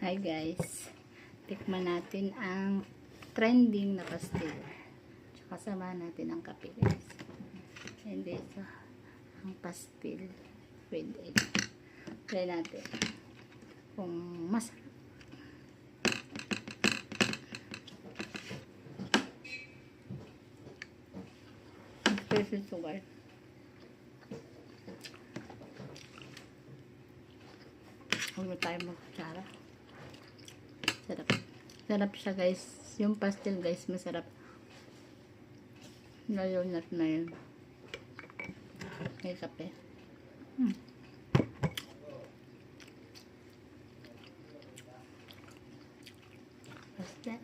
Hi guys, tikman natin ang trending na pastil. Tsaka sama natin ang kape guys. And ito, ang pastil with egg. Try natin kung masarap. Spicy ito guys. Huwag na tayo magkutsara. Sarap. Sarap siya guys. Yung pastel guys, masarap. Ngayon at na yun. May kape. Pastel.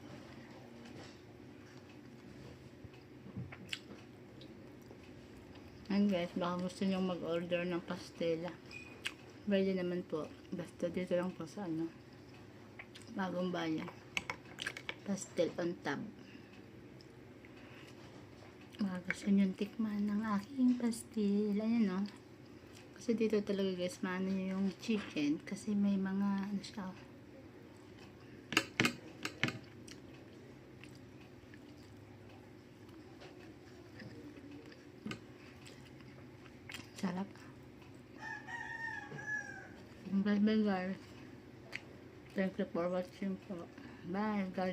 Ayan guys, baka gusto nyo mag-order ng pastela. Pwede naman po. Basta dito lang po sa Bagong Bayan. Pastel on tab. Baka gusto nyo tikman ng aking pastel. Ayan o. Kasi dito talaga guys, maano yung chicken. Kasi may mga siya. Sarap. Bye bye guys. Thank you for watching po. Bye guys.